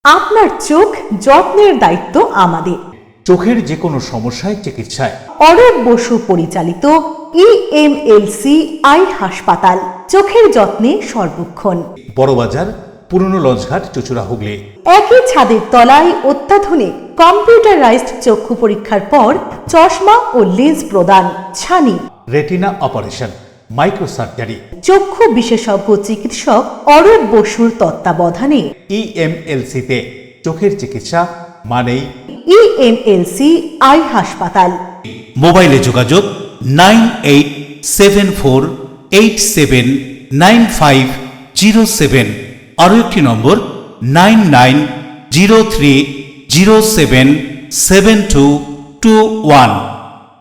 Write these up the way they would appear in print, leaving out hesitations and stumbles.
আপনার চোখ যত্নের দায়িত্ব আমাদের। চোখের যে কোনো সমস্যায় চিকিৎসায় অরূপ বসু পরিচালিত ইএমএলসি আই হাসপাতাল, চোখের যত্নে সর্বক্ষণ। বড়বাজার, পুরনো লঞ্চঘাট, চুচুড়া, হুগলি। একই ছাদের তলায় অত্যাধুনিক কম্পিউটারাইজড চক্ষু পরীক্ষার পর চশমা ও লেন্স প্রদান, ছানি, রেটিনা অপারেশন, মাইক্রো সার্জারি। চক্ষু বিশেষজ্ঞ চিকিৎসক অরূপ বসুর তত্ত্বাবধানে ইএমএলসিতে চোখের চিকিৎসা মানেই ইএমএলসি আই হাসপাতাল। মোবাইলে যোগাযোগ 9874879507, আরও একটি নম্বর 9903077221,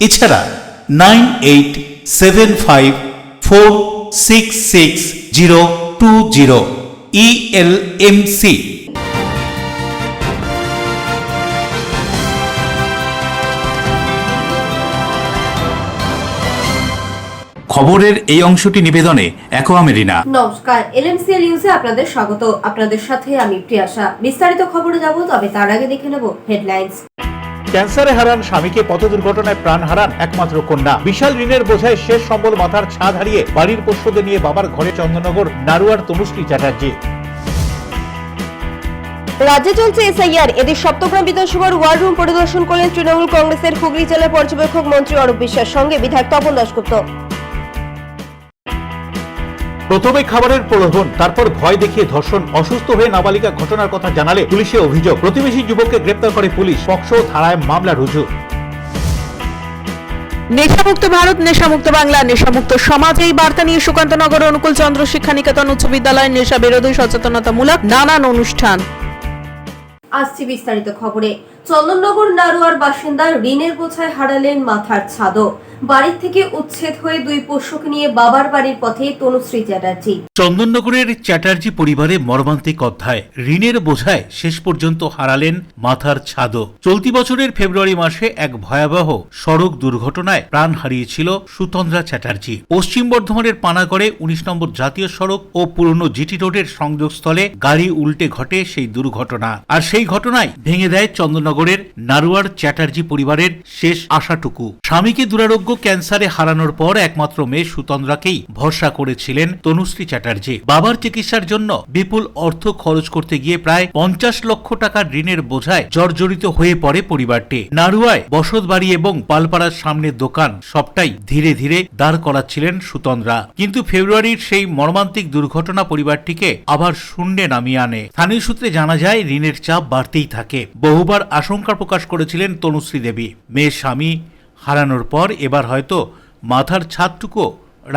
এছাড়া 9875466020 ইএলএমসি। খবরের এই অংশটি নিবেদনে অ্যাকোয়ামেরিনা। নমস্কার, এলএমসিএল নিউজে আপনাদের স্বাগত। আপনাদের সাথে আমি প্রিয়াশা। বিস্তারিত খবরে যাব, তবে তার আগে দেখে নেব হেডলাইন্স। ক্যান্সারে হারান স্বামীকে, পথ দুর্ঘটনায় প্রাণ হারান একমাত্র কন্যা। বিশাল ঋণের বোঝায় শেষ সম্বল মাথার ছাদ হারিয়ে বাড়ির পোষ্যদের নিয়ে বাবার ঘরে চন্দননগর নারুয়ার তনুশ্রী চ্যাটার্জি। রাজ্যে চলছে এসআইআর। এদের সপ্তগ্রাম বিধানসভার ওয়ার্ড রুম পরিদর্শন করলেন তৃণমূল কংগ্রেসের হুগলি জেলা পর্যবেক্ষক মন্ত্রী অরূপ বিশ্বাস, সঙ্গে বিধায়ক তপন দাশগুপ্ত। প্রথমে খাবারের প্রলোভন, তারপর ভয় দেখিয়ে ধর্ষণ, অসুস্থ হয়ে নাবালিকা ঘটনার কথা জানালে পুলিশে অভিযোগ। প্রতিবেশী যুবককে গ্রেপ্তার করে পুলিশ, পক্সো ধারায় মামলা রুজু। নেশামুক্ত ভারত, নেশামুক্ত বাংলা, নেশামুক্ত সমাজ, এই বার্তা নিয়ে সুকান্তনগর অনুকূল চন্দ্র শিক্ষা নিকেতন উচ্চ বিদ্যালয়ের নেশা বিরোধী সচেতনতামূলক নানান অনুষ্ঠান। আসছি বিস্তারিত খবরে। চন্দননগর নারুয়ার বাসিন্দা ঋণের বোঝায় হারালেন মাথার ছাদও। বাড়ির থেকে উচ্ছেদ হয়ে দুই পোষ্যকে নিয়ে বাবার বাড়ির পথে তনুশ্রী চ্যাটার্জি। চন্দননগরের চ্যাটার্জি পরিবারে মর্মান্তিক অধ্যায়। ঋণের বোঝায় শেষ পর্যন্ত হারালেন মাথার ছাদও। চলতি বছরের ফেব্রুয়ারি মাসে এক ভয়াবহ সড়ক দুর্ঘটনায় প্রাণ হারিয়েছিল সুতন্দ্রা চ্যাটার্জি। পশ্চিম বর্ধমানের পানাগড়ে 19 নম্বর জাতীয় সড়ক ও পুরনো জিটি রোডের সংযোগস্থলে গাড়ি উল্টে ঘটে সেই দুর্ঘটনা। আর সেই ঘটনায় ভেঙে দেয় চন্দননগরের নারুয়ার চ্যাটার্জি পরিবারের শেষ আশাটুকু। স্বামীকে দুরারোগ্য ক্যান্সারে হারানোর পর একমাত্র মেয়ে সুতন্দ্রাকেই ভরসা করেছিলেন তনুশ্রী চ্যাটার্জি। বাবার চিকিৎসার জন্য বিপুল অর্থ খরচ করতে গিয়ে প্রায় 50 লক্ষ টাকার ঋণের বোঝায় জর্জরিত হয়ে পড়ে পরিবারটি। নারুয়ায় বসত বাড়ি এবং পালপাড়ার সামনে দোকান সবটাই ধীরে ধীরে দাঁড় করাচ্ছিলেন সুতন্দ্রা। কিন্তু ফেব্রুয়ারির সেই মর্মান্তিক দুর্ঘটনা পরিবারটিকে আবার শূন্যে নামিয়ে আনে। স্থানীয় সূত্রে জানা যায়, ঋণের চাপ বাড়তেই থাকে। বহুবার আশঙ্কা প্রকাশ করেছিলেন তনুশ্রী দেবী। মেয়ে স্বামী হারানোর পর এবার হয়তো মাথার ছাদটুকু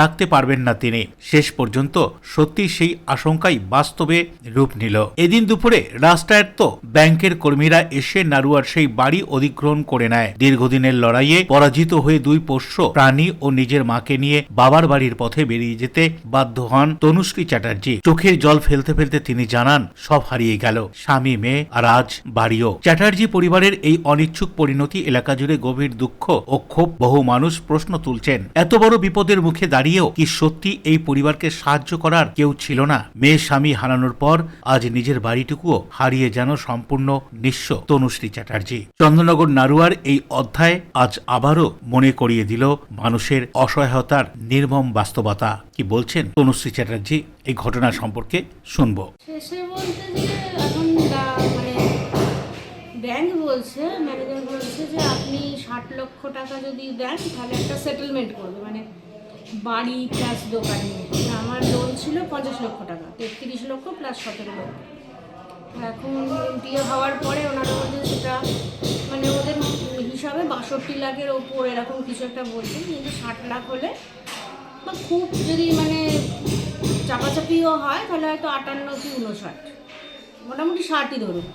রাখতে পারবেন না তিনি। শেষ পর্যন্ত সত্যি সেই আশঙ্কাই বাস্তবে রূপ নিল। এদিন দুপুরে রাষ্ট্রায়ত্ত ব্যাংকের কর্মীরা এসে নারুয়ার সেই বাড়ি অধিগ্রহণ করে নেয়। দীর্ঘদিনের লড়াইয়ে পরাজিত হয়ে দুই পোষ্য প্রাণী ও নিজের মাকে নিয়ে বাবার বাড়ির পথে বেরিয়ে যেতে বাধ্য হন তনুশ্রী চ্যাটার্জি। চোখের জল ফেলতে ফেলতে তিনি জানান, সব হারিয়ে গেল, স্বামী, মেয়ে আর আজ বাড়িও। চ্যাটার্জি পরিবারের এই অনিচ্ছুক পরিণতি এলাকা জুড়ে গভীর দুঃখ ও ক্ষোভ। বহু মানুষ প্রশ্ন তুলছেন, এত বড় বিপদের মুখে দাঁড়িয়েও কি সত্যি এই পরিবারকে সাহায্য করার কেউ ছিল না? মেয়ে স্বামী হারানোর পর আজ নিজের বাড়িটুকুও হারিয়ে যেন সম্পূর্ণ নিঃস্ব তনুশ্রী চ্যাটার্জি। চন্দননগর নারুয়ার এই অধ্যায় আজ আবারও মনে করিয়ে দিল মানুষের অসহায়তার নির্মম বাস্তবতা। কি বলছেন তনুশ্রী চ্যাটার্জি এই ঘটনা সম্পর্কে শুনবো। শেষে বলতে যে এখন মানে ব্যাংক বলছে, ম্যানেজার বলছে যে আপনি 60 লক্ষ টাকা যদি দেন তাহলে একটা সেটেলমেন্ট করবে, মানে বাড়ি প্লাস দোকান নিয়ে। আমার লোন ছিল 50 লক্ষ টাকা, 33 লক্ষ প্লাস 17 লক্ষ। এখন বিয়ে হওয়ার পরে ওনারা বলছে সেটা মানে ওদের হিসাবে 62 লাখের ওপর এরকম কিছু একটা বলছে, কিন্তু 60 লাখ হলে বা খুব যদি মানে চাপাচাপিও হয় তাহলে হয়তো 58 কি 59, মোটামুটি 60ই ধরুন।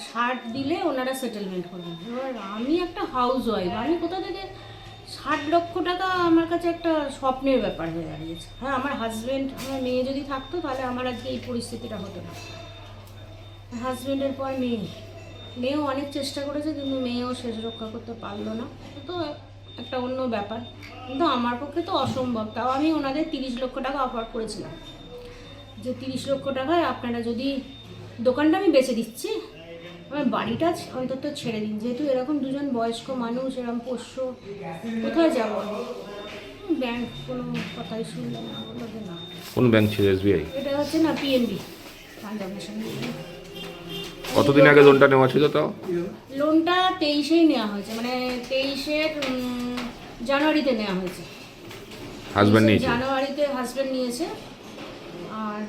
60 দিলে ওনারা সেটেলমেন্ট করবেন। এবার আমি একটা হাউস ওয়াইফ, আমি কোথা থেকে 60 লক্ষ টাকা, আমার কাছে একটা স্বপ্নের ব্যাপার হয়ে দাঁড়িয়েছে। হ্যাঁ, আমার হাজব্যান্ড, আমার মেয়ে যদি থাকতো তাহলে আমার আজকে এই পরিস্থিতিটা হতো না। হাজব্যান্ডের পর মেয়েও অনেক চেষ্টা করেছে, কিন্তু মেয়েও শেষ রক্ষা করতে পারলো না, তো একটা অন্য ব্যাপার। কিন্তু আমার পক্ষে তো অসম্ভব। তাও আমি ওনাদের 30 লক্ষ টাকা অফার করেছিলাম যে 30 লক্ষ টাকায় আপনারা যদি দোকানটা আমি বেচে দিচ্ছি, আমার বাড়িটা অন্তত ছেড়ে দিন, যেহেতু এরকম দুজন বয়স্ক মানুষ এরকম পোষ্য, কোথায় যাবো? ব্যাংক কোনো কথাই শুনবে না, বললো যে না। কোন ব্যাংক ছিল? এসবিআই? এটা হচ্ছে না পিএনবি, পাঞ্জাব ন্যাশনাল ব্যাংক। কতদিন আগে লোনটা নেওয়া ছিল তাও? লোনটা 23-এই নেওয়া হয়েছে, মানে 23-এর জানুয়ারিতে নেওয়া হয়েছে। হাজব্যান্ড নিয়েছে? জানুয়ারিতে হাজব্যান্ড নিয়েছে। আর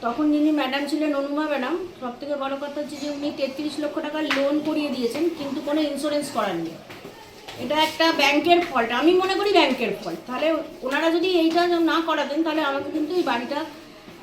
তখন যিনি ম্যাডাম ছিলেন অনুমা ম্যাডাম, সব থেকে বড় কথা হচ্ছে যে উনি 33 লক্ষ টাকার লোন করিয়ে দিয়েছেন, কিন্তু কোনো ইন্স্যুরেন্স করাননি। এটা একটা ব্যাংকের ফল্ট, আমি মনে করি ব্যাংকের ফল্ট। তাহলে ওনারা যদি এইটা না করাতেন তাহলে আমাকে কিন্তু এই বাড়িটা,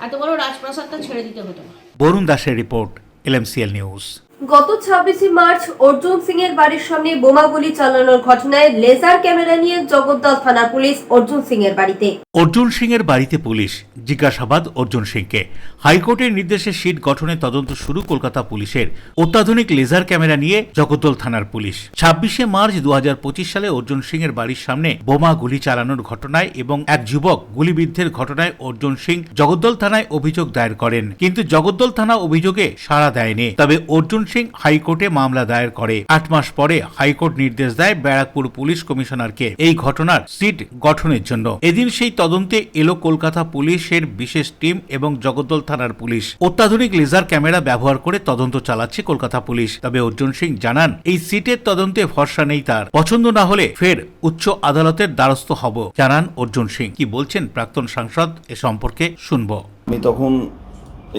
এত বড় রাজপ্রাসাদটা ছেড়ে দিতে হতো না। বরুণ দাসের রিপোর্ট, LMCL নিউজ। গত 26 মার্চ অর্জুন সিং এর বাড়ির সামনে বোমাগুলি চালানোর ঘটনায় লেজার ক্যামেরা নিয়ে জগদ্দল থানার পুলিশ অর্জুন সিং এর বাড়িতে। অর্জুন সিং এর বাড়িতে পুলিশ, জিজ্ঞাসাবাদ অর্জুন সিংকে। হাইকোর্টের নির্দেশে সিট গঠনের তদন্ত শুরু কলকাতা পুলিশের। অত্যাধুনিক লেজার ক্যামেরা নিয়ে জগদ্দল থানার পুলিশ। 26শে মার্চ 2025 সালে অর্জুন সিং এর বাড়ির সামনে বোমা গুলি চালানোর ঘটনায় এবং এক যুবক গুলিবিদ্ধের ঘটনায় অর্জুন সিং জগদ্দল থানায় অভিযোগ দায়ের করেন, কিন্তু জগদ্দল থানা অভিযোগে সাড়া দেয়নি। তবে অর্জুন সিং হাইকোর্টে মামলা দায়ের করে। 8 মাস পরে হাইকোর্ট নির্দেশ দেয় ব্যারাকপুর পুলিশ কমিশনারকে এই ঘটনার সিট গঠনের জন্য। এদিন সেই তদন্তে এলো কলকাতা পুলিশের বিশেষ টিম এবং জগদ্দল থানার পুলিশ। অত্যাধুনিক লেজার ক্যামেরা ব্যবহার করে তদন্ত চালাচ্ছে কলকাতা পুলিশ। তবে অর্জুন সিং জানান, এই সিটের তদন্তে ভরসা নেই তার। পছন্দ না হলে ফের উচ্চ আদালতের দ্বারস্থ হব, জানান অর্জুন সিং। কি বলছেন প্রাক্তন সাংসদ এ সম্পর্কে শুনবো। আমি তখন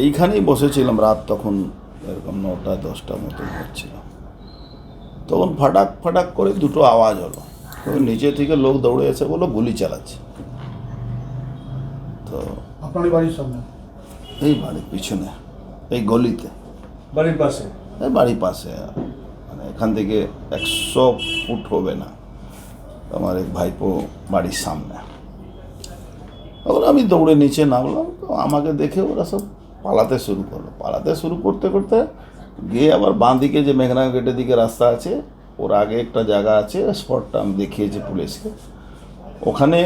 এইখানেই বসেছিলাম, রাত তখন এরকম 9টা-10টা মতো হচ্ছিল। তখন ফাটাক ফাটাক করে দুটো আওয়াজ হলো, নিচে থেকে লোক দৌড়ে এসে বললো গুলি চালাচ্ছে। তো আপনার বাড়ির সামনে? এই বাড়ির পিছনে, এই গলিতে, বাড়ির পাশে? এই বাড়ির পাশে, মানে এখান থেকে 100 ফুট হবে না আমার এক ভাইপো বাড়ির সামনে। তখন আমি দৌড়ে নিচে নামলাম, তো আমাকে দেখে ওরা সব পালাতে শুরু করলো। পালাতে শুরু করতে করতে গিয়ে আবার বাঁ দিকে যে মেঘনা গেটের দিকে রাস্তা আছে, ওর আগে একটা জায়গা আছে, স্পটটা আমি দেখিয়েছি পুলিশকে, ওখানে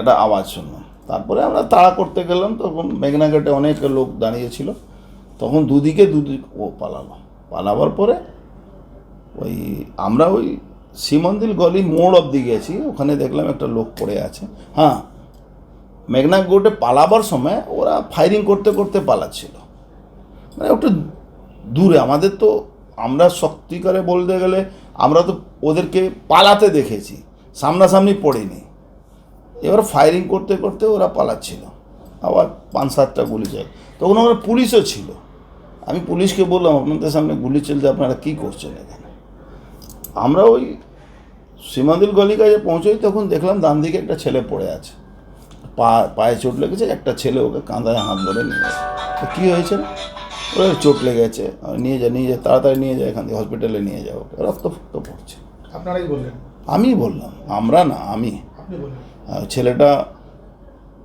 একটা আওয়াজ শুনলাম। তারপরে আমরা তাড়া করতে গেলাম, তখন মেঘনা গেটে অনেক লোক দাঁড়িয়েছিল। তখন দুদিকে ও পালালো। পালাবার পরে আমরা ওই শ্রীমন্দির গলি মোড় অব্দি গেছি, ওখানে দেখলাম একটা লোক পড়ে আছে। হ্যাঁ, মেঘনা গেটে পালাবার সময় ওরা ফায়ারিং করতে করতে পালাচ্ছিল, মানে একটু দূরে। আমাদের তো, আমরা সত্যিকারে বলতে গেলে আমরা তো ওদেরকে পালাতে দেখেছি, সামনাসামনি পড়েনি। এবার ফায়ারিং করতে করতে ওরা পালাচ্ছিল, আবার 5-7টা গুলি যায়। তখন ওখানে পুলিশও ছিল। আমি পুলিশকে বললাম, আপনাদের সামনে গুলি চলছে, আপনারা কী করছেন এখানে? আমরা ওই শ্রীমন্দির গলি কাছে পৌঁছই, তখন দেখলাম ডান দিকে একটা ছেলে পড়ে আছে, পায়ে চোট লেগেছে। একটা ছেলে ওকে কাঁধায় হাত ধরে নিয়ে যায়। তো কী হয়েছে? ওর চোট লেগেছে, নিয়ে যা তাড়াতাড়ি নিয়ে যায়, এখান থেকে হসপিটালে নিয়ে যাও, রক্ত ফক্ত পড়ছে। আপনারাই বললেন? আমি বললাম, আমরা না, আমি। আপনি বললেন?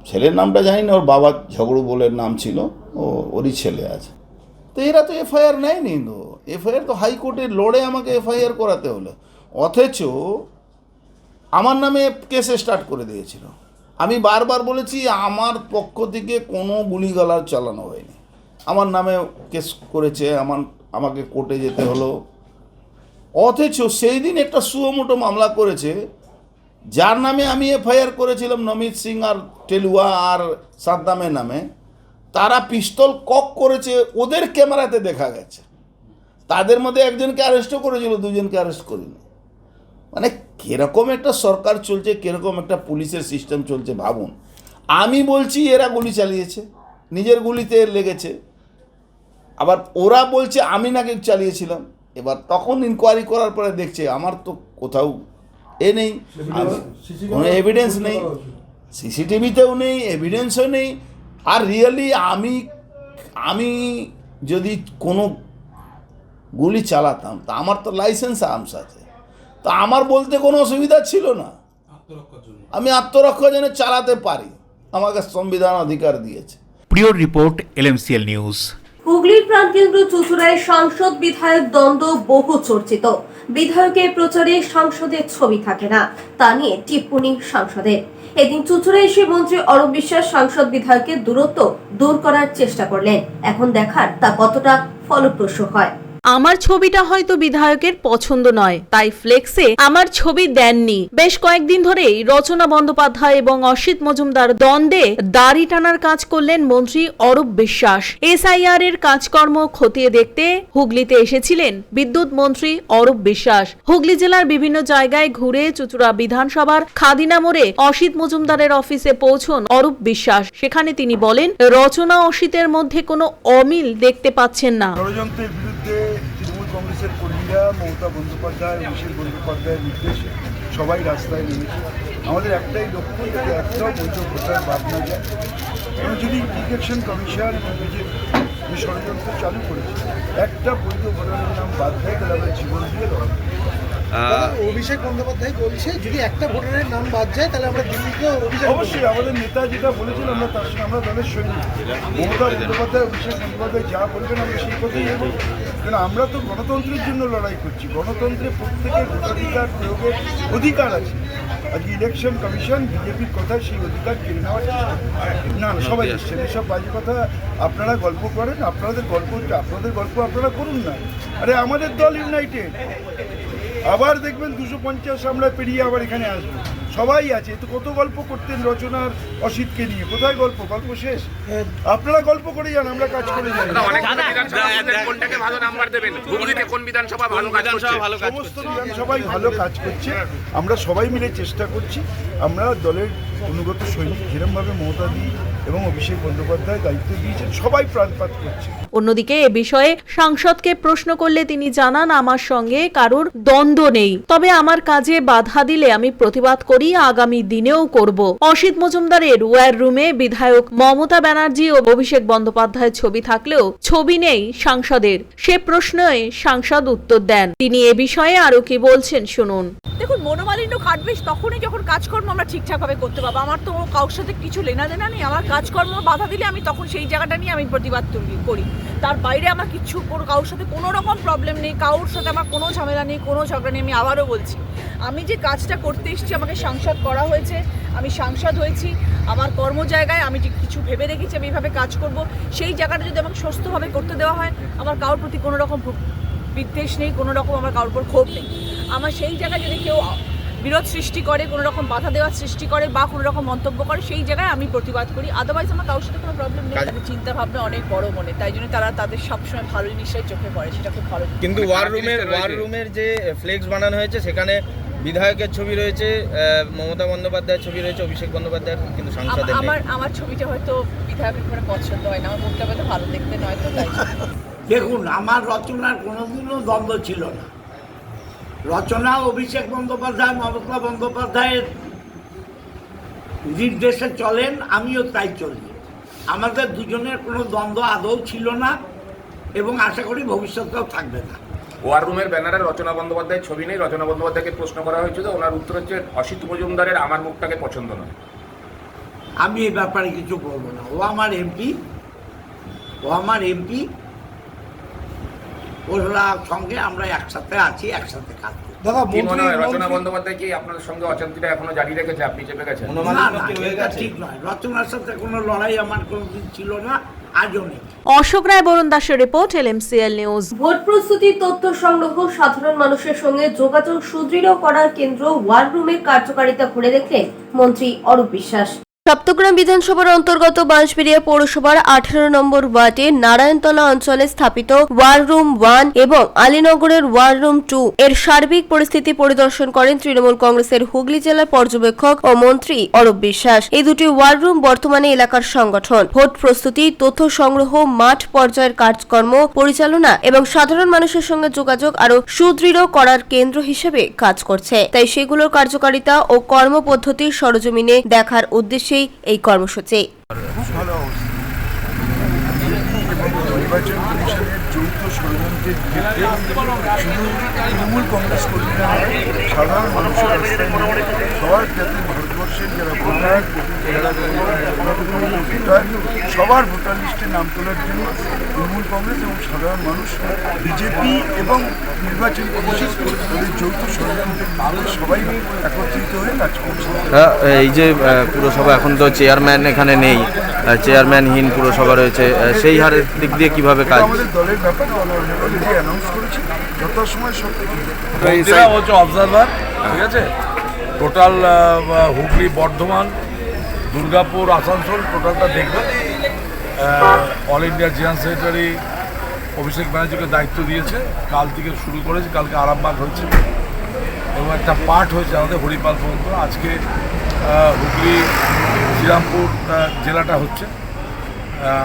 ছেলের নামটা জানি না, ওর বাবা ঝগড়ু বলে নাম ছিল, ওরই ছেলে আছে। তো এরা তো এফআইআর নেয়নি, তো এফআইআর তো হাইকোর্টে লড়ে আমাকে এফআইআর করাতে হলো। অথচ আমার নামে কেস স্টার্ট করে দিয়েছিল। আমি বারবার বলেছি আমার পক্ষ থেকে কোনো গুলিগালা চালানো হয়নি, আমার নামে কেস করেছে, আমাকে কোর্টে যেতে হলো। অথচ সেই দিন একটা সুমোটো মামলা করেছে, যার নামে আমি এফআইআর করেছিলাম, নমিত সিং আর টেলুয়া আর সাদ্দামের নামে, তারা পিস্তল কক করেছে, ওদের ক্যামেরাতে দেখা গেছে। তাদের মধ্যে একজনকে অ্যারেস্টও করেছিল, দুজনকে অ্যারেস্ট করিনি। মানে কীরকম একটা সরকার চলছে, কীরকম একটা পুলিশের সিস্টেম চলছে ভাবুন। আমি বলছি এরা গুলি চালিয়েছে, নিজের গুলিতে লেগেছে, আবার ওরা বলছে আমি নাকি চালিয়েছিলাম। এবার তখন ইনকোয়ারি করার পরে দেখছে আমার তো কোথাও নেই, কোনো এভিডেন্স নেই, সিসিটিভিতেও নেই, এভিডেন্সও নেই। আর রিয়েলি আমি যদি কোনো গুলি চালাতাম তা আমার তো লাইসেন্স আর্মস আছে, তা আমার বলতে কোনো অসুবিধা ছিল না। আমি আত্মরক্ষার জন্য চালাতে পারি, আমাকে সংবিধান অধিকার দিয়েছে। প্রিয় রিপোর্ট, LMCL নিউজ। হুগলির প্রাণকেন্দ্র চুঁচুড়ায় সাংসদ বিধায়ক দ্বন্দ্ব বহু চর্চিত। বিধায়কের প্রচারে সাংসদের ছবি থাকে না, তা নিয়ে টিপ্পণী সাংসদের। এদিন চুঁচুড়া এসে মন্ত্রী অরূপ বিশ্বাস সাংসদ বিধায়কের দূরত্ব দূর করার চেষ্টা করলেন। এখন দেখার তা কতটা ফলপ্রসূ হয়। আমার ছবিটা হয়তো বিধায়কের পছন্দ নয়, তাই ফ্লেক্সে আমার ছবি দেননি। বেশ কয়েকদিন ধরেই রচনা বন্দ্যোপাধ্যায় এবং অসিত মজুমদার দ্বন্দ্বে দাড়ি টানার কাজ করলেন মন্ত্রী অরূপ বিশ্বাস। এসআইআর এর কাজকর্ম খতিয়ে দেখতে হুগলিতে এসেছিলেন বিদ্যুৎ মন্ত্রী অরূপ বিশ্বাস। হুগলি জেলার বিভিন্ন জায়গায় ঘুরে চুঁচুড়া বিধানসভার খাদিনা মোড়ে অসিত মজুমদারের অফিসে পৌঁছন অরূপ বিশ্বাস। সেখানে তিনি বলেন, রচনা অসিতের মধ্যে কোনো অমিল দেখতে পাচ্ছেন না। ষড়যন্ত্রের বিরুদ্ধে তৃণমূল কংগ্রেসের কর্মীরা মমতা বন্দ্যোপাধ্যায়, অভিষেক বন্দ্যোপাধ্যায়ের নির্দেশে সবাই রাস্তায় নেমেছে। আমাদের একটাই লক্ষ্য, যাতে একটাও বৈধ ভোটার বাদ না যায়। এবং যদি ইলেকশন কমিশন এবং বিজেপি যে ষড়যন্ত্র চালু করেছে, একটা বৈধ ভোটারের নাম বাদ দেয়, তাহলে আমরা জীবন দিয়ে লড়াই। অভিষেক বন্দ্যোপাধ্যায় বলছে যদি একটা ভোটারের নাম বাদ যায় তাহলে আমরা দিল্লিতে অভিযান করব। অবশ্যই আমাদের নেতা যেটা বলেছেন আমরা তার সঙ্গে আমরা দলের সৈনিক। মমতা বন্দ্যোপাধ্যায়, অভিষেক বন্দ্যোপাধ্যায় যা বলবেন আমরা সেই কথাই নেব। কারণ আমরা তো গণতন্ত্রের জন্য লড়াই করছি। গণতন্ত্রে প্রত্যেকের ভোটাধিকার প্রয়োগের অধিকার আছে। আজকে ইলেকশন কমিশন বিজেপির কথা সেই অধিকার কেড়ে নেওয়ার চেষ্টা না, সবাই এসছেন। এসব বাজে কথা আপনারা গল্প করেন, আপনাদের গল্প আপনারা করুন না। আরে আমাদের দল ইউনাইটেড, আবার দেখবেন 250 আমরা পেরিয়ে আবার এখানে আসবো। সবাই আছে। তো কত গল্প করতেন রচনার অসিতকে নিয়ে, কোথায় গল্প শেষ? আপনারা গল্প করে যান, আমরা কাজ করে যাই। সমস্ত বিধানসভায় ভালো কাজ করছে। আমরা সবাই মিলে চেষ্টা করছি। আমরা দলের অনুগত সৈনিক, যেরকমভাবে মমতাদি এবং অভিষেক বন্দ্যোপাধ্যায় দায়িত্ব দিয়েছেন, সবাই প্রাণপাত করছে। অন্যদিকে এ বিষয়ে সাংসদকে প্রশ্ন করলে তিনি জানান, আমার সঙ্গে কারোর দ্বন্দ্ব নেই, তবে আমার কাজে বাধা দিলে আমি প্রতিবাদ করি, আগামী দিনেও করব। অসিত মজুমদারের ওয়্যার রুমে বিধায়ক মমতা ব্যানার্জি ও অভিষেক বন্দ্যোপাধ্যায়ের ছবি থাকলেও ছবি নেই সাংসদের। সে প্রশ্নে সাংসদ উত্তর দেন। তিনি এ বিষয়ে আরো কি বলছেন শুনুন। দেখুন, মনোমালিন্য কাটবে তখনই যখন কাজকর্ম আমরা ঠিকঠাকভাবে করতে পারবো। আমার তো কারোর সাথে কিছু লেনাদেনা নেই। আমার কাজকর্ম বাধা দিলে আমি তখন সেই জায়গাটা নিয়ে আমি প্রতিবাদ করি। তার বাইরে আমার কিচ্ছু কারোর সাথে কোনো রকম প্রবলেম নেই, কারোর সাথে আমার কোনো ঝামেলা নেই, কোনো ঝগড়া নেই। আমি আবারও বলছি, আমি যে কাজটা করতে এসেছি, আমাকে সাংসদ করা হয়েছে, আমি সাংসদ হয়েছি। আমার কর্ম জায়গায় আমি যে কিছু ভেবে রেখেছি আমি এইভাবে কাজ করব, সেই জায়গাটা যদি আমাকে সুস্থভাবে করতে দেওয়া হয়, আমার কারোর প্রতি কোনো রকম বিদ্বেষ নেই, কোনো রকম আমার কারোর উপর ক্ষোভ নেই। আমার সেই জায়গায় যদি কেউ বিরোধ সৃষ্টি করে, কোনো রকম বাধা দেওয়ার সৃষ্টি করে বা কোনো রকম মন্তব্য করে, সেই জায়গায় আমি প্রতিবাদ করি। আদারওয়াইজ আমার কারোর সাথে কোনো প্রবলেম নেই। তাদের চিন্তা ভাবনা অনেক বড় মনে, তাই জন্য তাদের সবসময় ভালো জিনিসটাই চোখে পড়ে, সেটা খুব ভালো। কিন্তু ওয়ার রুমের যে ফ্লেক্স বানানো হয়েছে, সেখানে বিধায়কের ছবি রয়েছে, মমতা বন্দ্যোপাধ্যায়ের ছবি রয়েছে, অভিষেক বন্দ্যোপাধ্যায়ের কিন্তু সাংসদের নেই। আমার ছবিটা হয়তো বিধায়কের করে পছন্দ হয় না, আমার মুখটা হয়তো ভালো দেখতে নয়, তো তাই। দেখুন, আমার রচনার কোনোদিনও দ্বন্দ্ব ছিল না। রচনা অভিষেক বন্দ্যোপাধ্যায়, মমতা বন্দ্যোপাধ্যায়ের নির্দেশে চলেন, আমিও তাই চলি। আমাদের দুজনের কোনো দ্বন্দ্ব আদৌ ছিল না এবং আশা করি ভবিষ্যতেও থাকবে না। ওয়ার রুমের ব্যানারে রচনা বন্দ্যোপাধ্যায়ের ছবি নেই। রচনা বন্দ্যোপাধ্যায়কে প্রশ্ন করা হয়েছিল, ওনার উত্তর হচ্ছে অসিত মজুমদারের আমার মুখটাকে পছন্দ নয়। আমি এই ব্যাপারে কিছু বলবো না। ও আমার এমপি, ওরা সঙ্গে আমরা একসাথে আছি, একসাথে কাজ করি। রচনা বন্দ্যোপাধ্যায় কি আপনাদের সঙ্গে অশান্তিটা এখনো জারি রেখেছে? আপনি চেপে গেছেন? না, এটা ঠিক নয়। রচনার সাথে কোনো লড়াই আমার কোনোদিন ছিল না, আজও নেই। অশোক রায়, বরুণ দাসের রিপোর্ট, LMCL নিউজ। ভোট প্রস্তুতি, তথ্য সংগ্রহ, সাধারণ মানুষের সঙ্গে যোগাযোগ সুদৃঢ় করার কেন্দ্র ওয়ার রুমের কার্যকারিতা ঘুরে দেখলেন মন্ত্রী অরূপ বিশ্বাস। সপ্তগ্রাম বিধানসভার অন্তর্গত বাঁশবেড়িয়া পৌরসভার 18 নম্বর ওয়ার্ডে নারায়ণতলা অঞ্চলে স্থাপিত ওয়ার রুম 1 এবং আলীনগরের ওয়ার রুম 2 এর সার্বিক পরিস্থিতি পরিদর্শন করেন তৃণমূল কংগ্রেসের হুগলি জেলার পর্যবেক্ষক ও মন্ত্রী অরূপ বিশ্বাস। এই দুটি ওয়ার রুম বর্তমানে এলাকার সংগঠন, ভোট প্রস্তুতি, তথ্য সংগ্রহ, মাঠ পর্যায়ের কাজকর্ম পরিচালনা এবং সাধারণ মানুষের সঙ্গে যোগাযোগ আরো সুদৃঢ় করার কেন্দ্র হিসেবে কাজ করছে। তাই সেগুলোর কার্যকারিতা ও কর্মপদ্ধতি সরজমিনে দেখার উদ্দেশ্যে এই কর্মসূচি। খুব ভালো অবস্থা। নির্বাচন কমিশনের যৌথ ষড়যন্ত্রের ক্ষেত্রে শুধু তৃণমূল কংগ্রেস কর্মীরা সাধারণ মানুষের রাস্তায় সবার যাতে ভারতবর্ষ মানুষের যারা ভোটার যারা ভোটার সবার ভোটার লিস্টে নাম তোলার জন্য তৃণমূল কংগ্রেস এবং সাধারণ মানুষ বিজেপি এবং নির্বাচন কমিশন তাদের যৌথ ষড়যন্ত্রের বিরুদ্ধে সবাই একত্রিত হয়ে কাজ করছে। এই যে পুরসভা এখন তো চেয়ারম্যান এখানে নেই, চেয়ারম্যানহীন পুরসভা রয়েছে, সেই হারের দিক দিয়ে কিভাবে কাজ? আমাদের দলের ব্যাপার দল অলরেডি অ্যানাউন্স করেছে, যথাসময় সব থেকে হচ্ছে অবজারভার, ঠিক আছে? টোটাল হুগলি, বর্ধমান, দুর্গাপুর, আসানসোল টোটালটা দেখবে। অল ইন্ডিয়া জেনারেল সেক্রেটারি অভিষেক ব্যানার্জিকে দায়িত্ব দিয়েছে, কাল থেকে শুরু করেছে, কালকে আরামবাগ হচ্ছে এবং একটা পার্ট হয়েছে আমাদের হরিপাল পর্যন্ত। আজকে হুগলি, শ্রীরামপুর জেলাটা হচ্ছে।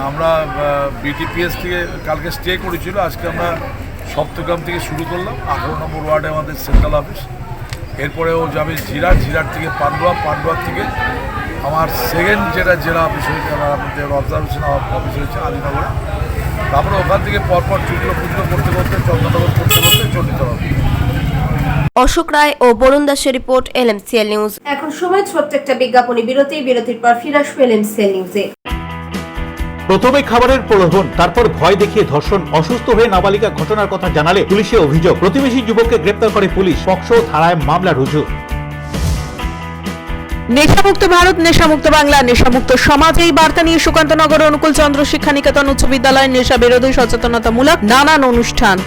আমরা বিটিপিএস থেকে কালকে স্টে করেছিল, আজকে আমরা সপ্তগ্রাম থেকে শুরু করলাম, 18 নম্বর ওয়ার্ডে আমাদের সেন্ট্রাল অফিস। এরপরেও যাবে ঝিরাট থেকে পান্ডুয়া থেকে আমার সেকেন্ড যেটা জেলা অফিস হয়েছে, আমাদের অবজারভেশন অফিস হয়েছে আদিনগরে। তারপরে ওখান থেকে পরপর চুটলো করতে চন্দ্রনগর করতে চলে যেতে হবে। অশোক রায় ও বরুণ দাসের রিপোর্ট, LMCL নিউজ। এখন সময় ছোট্ট একটা বিজ্ঞাপনী বিরতির পর ফিরে আসবে LMCL নিউজে। প্রথমে খাবারের প্রলোভন, তারপর ভয় দেখিয়ে ধর্ষণ, অসুস্থ হয়ে নাবালিকা ঘটনার কথা জানালে পুলিশে অভিযোগ, প্রতিবেশী যুবককে গ্রেপ্তার করে পুলিশ, পক্সো ধারায় মামলা রুজু। নেশামুক্ত ভারত, নেশামুক্ত বাংলা, নেশামুক্ত সমাজ, এই বার্তা নিয়ে সুকান্তনগর অনুকূল চন্দ্র শিক্ষা নিকেতন উচ্চ বিদ্যালয়ের নেশা বিরোধী সচেতনতামূলক নানান অনুষ্ঠান।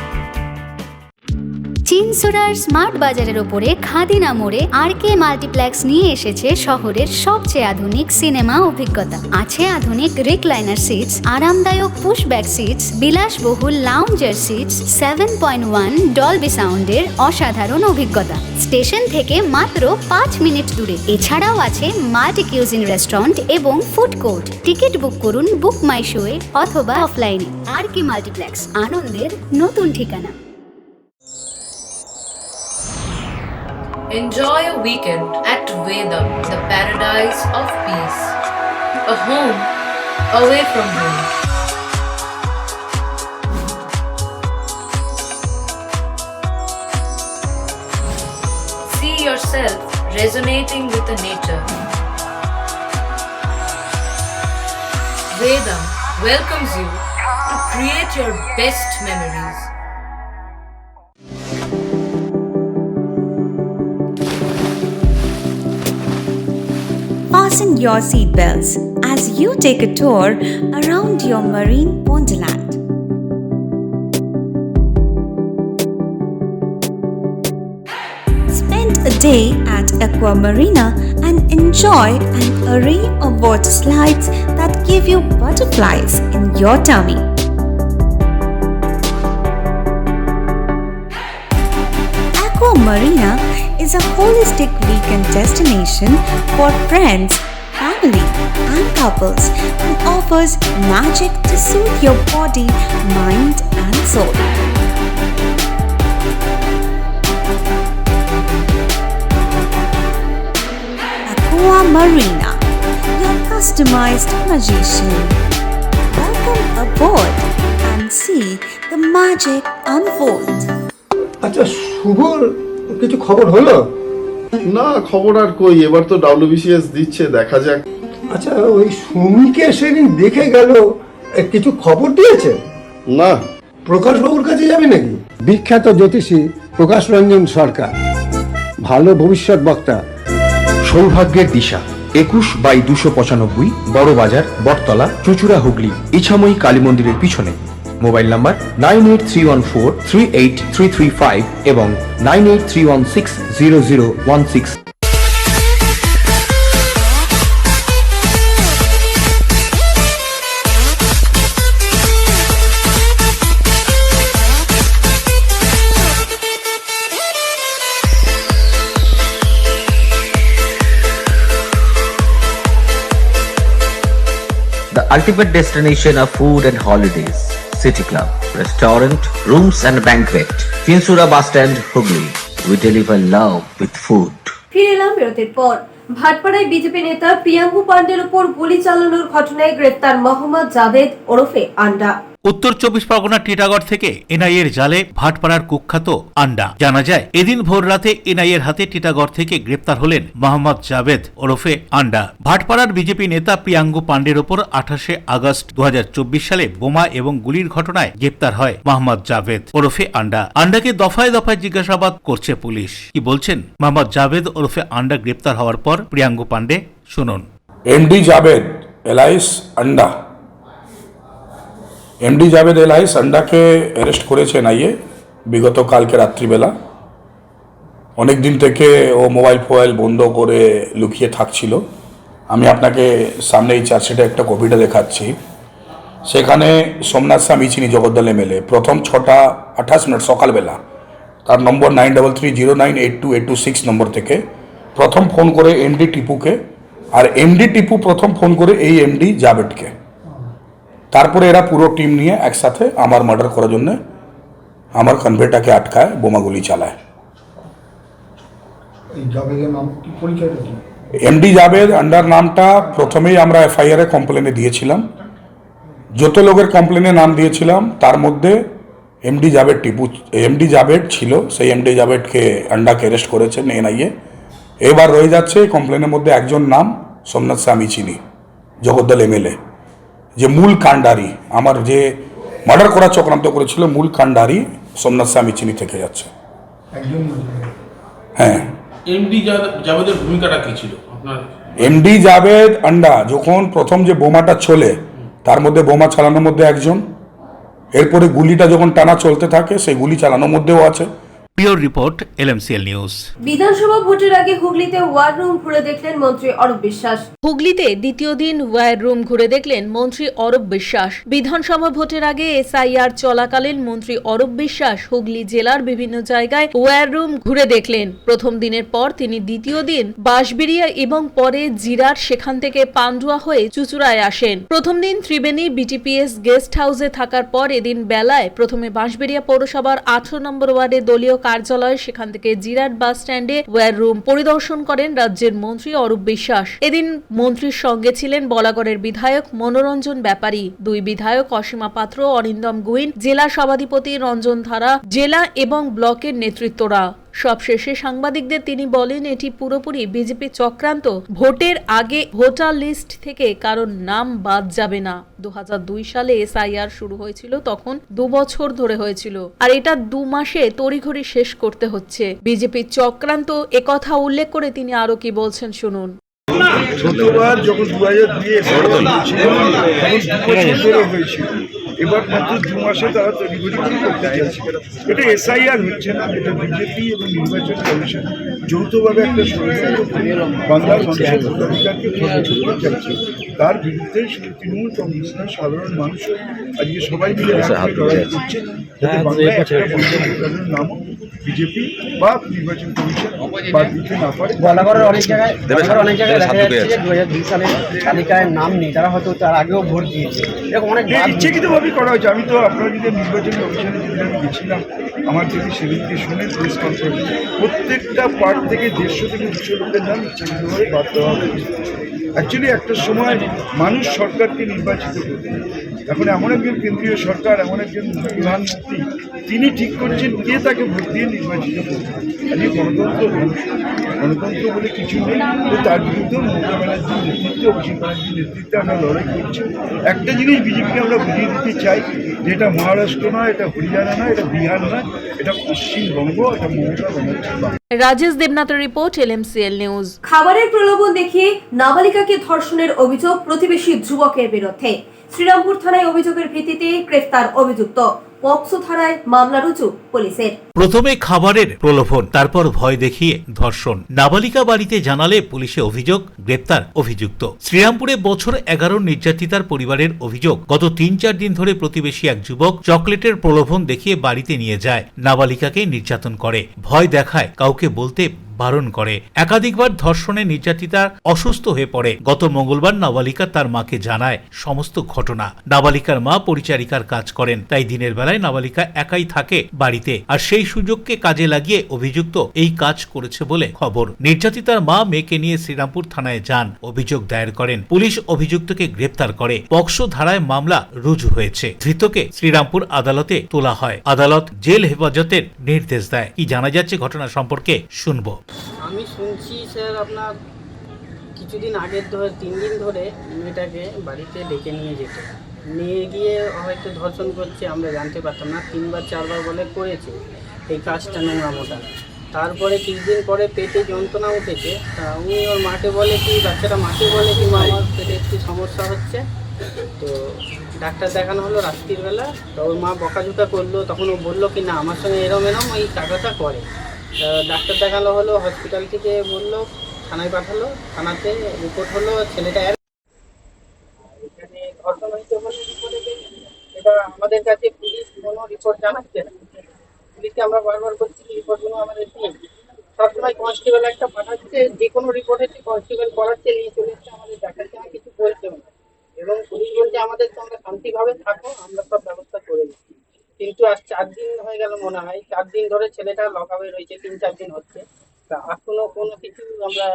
চিনসুরার স্মার্ট বাজারের উপরে খাদিনা মোড়ে RK মাল্টিপ্লেক্স নিয়ে এসেছে শহরের সবচেয়ে আধুনিক সিনেমা অভিজ্ঞতা। আছে আধুনিক রিক্লাইনার সিটস, আরামদায়ক পুশব্যাক সিটস, বিলাসবহুল লাউঞ্জার সিটস, 7.1 ডলবি সাউন্ডের অসাধারণ অভিজ্ঞতা। স্টেশন থেকে মাত্র 5 মিনিট দূরে। এছাড়াও আছে মাল্টি কিউজিন রেস্টুরেন্ট এবং ফুড কোর্ট। টিকিট বুক করুন বুক মাই শোয়ে অথবা অফলাইনে। RK মাল্টিপ্লেক্স, আনন্দের নতুন ঠিকানা। Enjoy a weekend at Vedam, the paradise of peace. A home away from home. See yourself resonating with the nature. Vedam welcomes you to create your best memories. Fasten your seatbelts as you take a tour around your marine wonderland. Spend a day at Aqua Marina and enjoy an array of water slides that give you butterflies in your tummy. Aqua Marina is a holistic weekend destination for friends, family, and couples and offers magic to soothe your body, mind, and soul. Aqua Marina, your customized magician. Welcome aboard and see the magic unfold. আচ্ছা, শুভর কিছু খবর হলো? না, খবর আর কই, এবার তো WBCS দিচ্ছে, দেখা যাক। আচ্ছা, ওই সুমিকে সেদিন দেখে গেল, কিছু খবর দিয়েছে? না। প্রকাশবাবুর কাছে যাবে নাকি? বিখ্যাত জ্যোতিষী প্রকাশ রঞ্জন সরকার, ভালো ভবিষ্যৎ বক্তা। সৌভাগ্যের দিশা, 21/295 বড় বাজার, বটতলা, চুচুড়া, হুগলি, ইছাময়ী কালী মন্দিরের পিছনে। মোবাইল নাম্বার 9831438335 এবং 9831600016। The ultimate destination of food and holidays. City Club, restaurant, rooms and banquet. Chinsura Bus Stand, Hugli. We deliver love with food. ফিরে এলাম বিরতির পর। ভাটপাড়ায় বিজেপি নেতা প্রিয়াঙ্কু পান্ডের উপর গুলি চালানোর ঘটনায় গ্রেফতার মোহাম্মদ জাভেদ ওরফে আন্ডা। উত্তর 24 পরগনা টিটাগড় থেকে এনআইএর জালে ভাটপাড়ার কুখ্যাত আন্ডা। জানা যায় এদিন ভোর রাতে এনআইএর হাতে টিটাগড় থেকে গ্রেপ্তার হলেন মোহাম্মদ জাভেদ ওরফে আন্ডা। ভাটপাড়ার বিজেপি নেতা প্রিয়াঙ্গু পাণ্ডের ওপর 28 আগস্ট 2024 সালে বোমা এবং গুলির ঘটনায় গ্রেপ্তার হয় মোহাম্মদ জাভেদ ওরফে আন্ডা। আন্ডাকে দফায় দফায় জিজ্ঞাসাবাদ করছে পুলিশ। কি বলছেন মোহাম্মদ জাভেদ ওরফে আন্ডা গ্রেপ্তার হওয়ার পর প্রিয়াঙ্গু পাণ্ডে, শুনুন। এমডি জাভেদ এলাইস আন্ডা, এমডি জাভেদ এলাইস আন্ডাকে অ্যারেস্ট করেছে এনআইএ বিগত কালকে রাত্রিবেলা। অনেক দিন থেকে ও মোবাইল ফোবাইল বন্ধ করে লুকিয়ে থাকছিল। আমি আপনাকে সামনে এই চার্জশিটে একটা কপিটা দেখাচ্ছি। সেখানে সোমনাথ স্বামী চিনি জগদ্দল এমএলএ প্রথম 6:28 সকালবেলা তার নম্বর 9330982826 নম্বর থেকে প্রথম ফোন করে এমডি টিপুকে, আর এমডি টিপু প্রথম ফোন করে এই এমডি জাভেদকে। তারপরে এরা পুরো টিম নিয়ে একসাথে আমার মার্ডার করার জন্য আমার কনভেটাকে আটকায়, বোমাগুলি চালায়। এমডি জাভেদ আন্ডার নামটা প্রথমেই আমরা এফআইআর কমপ্লেনে দিয়েছিলাম। যত লোকের কমপ্লেনে নাম দিয়েছিলাম তার মধ্যে এমডি জাভেদ ছিল। সেই এমডি জাভেদকে আন্ডাকে অ্যারেস্ট করেছেন এনআইএ। এবার রয়ে যাচ্ছে কমপ্লেনের মধ্যে একজন নাম সোমনাথ স্বামী চিনি জগদ্দল এমএলএ, যে মূল কাণ্ডারি, আমার যে মার্ডার করার চক্রান্ত করেছিল মূল কাণ্ডারি সোমনাথ স্বামী চিনি থেকে যাচ্ছে। হ্যাঁ, এমডি জাভেদের ভূমিকাটা কি ছিল আপনার? এমডি জাভেদ আন্ডা যখন প্রথম যে বোমাটা চলে তার মধ্যে বোমা চালানোর মধ্যে একজন, এরপরে গুলিটা যখন টানা চলতে থাকে সেই গুলি চালানোর মধ্যেও আছে। পিওর রিপোর্ট এলএমসিএল নিউজ। বিধানসভা ভোটের আগে হুগলিতে ওয়ার রুম ঘুরে দেখলেন মন্ত্রী অরূপ বিশ্বাস। হুগলিতে দ্বিতীয় দিন ওয়ার রুম ঘুরে দেখলেন মন্ত্রী অরূপ বিশ্বাস। বিধানসভা ভোটের আগে এসআইআর চলাকালীন মন্ত্রী অরূপ বিশ্বাস হুগলি জেলার বিভিন্ন জায়গায় ওয়ার রুম ঘুরে দেখলেন। প্রথম দিনের পর তিনি দ্বিতীয় দিন বাঁশবেড়িয়া এবং পরে জিরার, সেখান থেকে পান্ডুয়া হয়ে চুচুড়ায় আসেন। প্রথম দিন ত্রিবেণী বিটিপিএস গেস্ট হাউসে থাকার পর এদিন বেলায় প্রথমে বাঁশবেড়িয়া পৌরসভার 18 নম্বর ওয়ার্ডে দলীয় কার্যালয়, সেখান থেকে জিরাট বাস স্ট্যান্ডে ওয়ার রুম পরিদর্শন করেন রাজ্যের মন্ত্রী অরূপ বিশ্বাস। এদিন মন্ত্রীর সঙ্গে ছিলেন বলাগড়ের বিধায়ক মনোরঞ্জন ব্যাপারী, দুই বিধায়ক অসীমা পাত্র, অরিন্দম গুইন, জেলা সভাধিপতি রঞ্জন ধারা, জেলা এবং ব্লকের নেতৃত্বরা। সবশেষে সাংবাদিকদের তিনি বলেন, এটি পুরোপুরি বিজেপি চক্রান্ত। ভোটের আগে ভোটার লিস্ট থেকে কারণ নাম বাদ যাবে না। 2002 সালে এসআইআর শুরু হয়েছিল, তখন 2 বছর ধরে হয়েছিল, আর এটা 2 মাসে তড়িঘড়ি শেষ করতে হচ্ছে। বিজেপির চক্রান্ত একথা উল্লেখ করে তিনি আরো কি বলছেন শুনুন। গতবার যখন 2002 হয়েছিল, এবার মাত্র 2 মাসে তারা তড়িঘড়ি করতে চাইছে। এটা এসআইআর হচ্ছে না, এটা বিজেপি এবং নির্বাচন কমিশন যৌথভাবে একটা ষড়যন্ত্র বাংলার মানুষের ভোটাধিকারকে খর্ব করতে চাইছে। তার বিরুদ্ধে তৃণমূল কংগ্রেস না, সাধারণ মানুষ আজকে সবাই মিলে লড়াই করছে, যাতে বাংলায় একটা ভোটারের নামও বিজেপি বা নির্বাচন কমিশন বাদ দিতে না পারে। বলাগড়ের অনেক জায়গায় দেখা যাচ্ছে যে 2002 সালে তালিকায় নাম নেই, তারা হয়তো তার আগেও ভোট দিয়েছে। এরকম অনেক ইচ্ছাকৃতভাবেই করা হয়েছে। আমি তো আপনারা যদি নির্বাচন কমিশনে যেদিন আমি গেছিলাম, আমার যদি সেদিনকে শুনে প্রেস কনফারেন্স, প্রত্যেকটা পার্ট থেকে 150 থেকে 200 লোকের নাম ইচ্ছাকৃতভাবে বাদ দেওয়া হয়েছে। অ্যাকচুয়ালি একটা সময় মানুষ সরকারকে নির্বাচিত করবে। এখন এমন একজন কেন্দ্রীয় সরকার, এমন একজন প্রধানমন্ত্রী, তিনি ঠিক করছেন কে তাকে ভোট দিয়ে নির্বাচিত করবে। আজকে গণতন্ত্র গণতন্ত্র বলে কিছু নেই। তো তার বিরুদ্ধে মমতা ব্যানার্জির নেতৃত্বে, অভিষেক ব্যানার্জির নেতৃত্বে আমরা লড়াই করছি। একটা জিনিস বিজেপিকে আমরা বুঝিয়ে দিতে চাই, যে এটা মহারাষ্ট্র নয়, এটা হরিয়ানা নয়, এটা বিহার নয়, এটা পশ্চিমবঙ্গ, এটা মমতা ব্যানার্জি। রাজেশ দেবনাথের রিপোর্ট এলএমসিএল নিউজ। খাবারের প্রলোভন দেখিয়ে নাবালিকাকে ধর্ষণের অভিযোগ প্রতিবেশী যুবকের বিরুদ্ধে। শ্রীরামপুর থানায় অভিযোগের ভিত্তিতে গ্রেফতার অভিযুক্ত। পক্সো থানায় মামলা রুজু পুলিশের। প্রথমে খাবারের প্রলোভন, তারপর ভয় দেখিয়ে ধর্ষণ। নাবালিকা বাড়িতে জানালে পুলিশে অভিযোগ, গ্রেপ্তার অভিযুক্ত। শ্রীরামপুরে বছর 11 নির্যাতিতার পরিবারের অভিযোগ, গত 3-4 দিন ধরে প্রতিবেশী এক যুবক চকলেটের প্রলোভন দেখিয়ে বাড়িতে নিয়ে যায়, নাবালিকাকে নির্যাতন করে, ভয় দেখায়, কাউকে বলতে বারণ করে। একাধিকবার ধর্ষণে নির্যাতিতা অসুস্থ হয়ে পড়ে। গত মঙ্গলবার নাবালিকা তার মাকে জানায় সমস্ত ঘটনা। নাবালিকার মা পরিচারিকার কাজ করেন, তাই দিনের বেলায় নাবালিকা একাই থাকে বাড়িতে, আর সেই সুযোগকে কাজে লাগিয়ে অভিযুক্ত এই কাজ করেছে বলে খবর। নির্যাতিতার মা মেয়েকে নিয়ে শ্রীরামপুর থানায় যান, অভিযোগ দায়ের করেন। পুলিশ অভিযুক্তকে গ্রেপ্তার করে। পক্সো ধারায় মামলা রুজু হয়েছে। ধৃতকে শ্রীরামপুর আদালতে তোলা হয়। আদালত জেল হেফাজতের নির্দেশ দেয়। কি জানা যাচ্ছে ঘটনা সম্পর্কে শুনবো। আমি শুনছি স্যার আপনার কিছুদিন আগের 3 দিন ধরে মেয়েটাকে বাড়িতে ডেকে নিয়ে যেত, নিয়ে গিয়ে হয়তো ধর্ষণ করছে, আমরা জানতে পারতাম না। 3-4বার বলে করেছে এই কাজটা, নোংরামোটা। তারপরে কিছুদিন পরে পেটে যন্ত্রণা উঠেছে, তা উনি ওর মাকে বলে কি, বাচ্চাটা মাকে বলে কি, মা আমার পেটে একটু সমস্যা হচ্ছে। তো ডাক্তার দেখানো হলো রাত্রিবেলা, তো ওর মা বকাঝোকা করলো। তখন ও বললো কি না আমার সঙ্গে এরম ওই টাকাটা করে। ডাক্তার দেখানো হলো, হসপিটাল থেকে বললো, থানায় পাঠালো, থানাতে রিপোর্ট হলো ছেলেটা এখানে ধর্ষণ হয়েছে বলে রিপোর্টে গেছে। এটা আমাদের কাছে পুলিশ কোনো রিপোর্ট জানাচ্ছে না। পুলিশকে আমরা বারবার বলছি রিপোর্টগুলো আমাদের দিন। সবসময় কনস্টেবল একটা পাঠাচ্ছে, যে কোনো রিপোর্ট হচ্ছে কনস্টেবল করাচ্ছে, নিয়ে চলে এসছে, আমাদের দেখাচ্ছে না, কিছু বলছে না। এবং পুলিশ বলছে আমাদের সঙ্গে শান্তিভাবে থাকো, আমরা সব ব্যবস্থা করে দিচ্ছি। কিন্তু আজ 4 দিন হয়ে গেল মনে হয়, 4 দিন ধরে ছেলেটা লকআপে রয়েছে, 3-4 দিন হচ্ছে। তা এখনো কোনো কিছু আমরা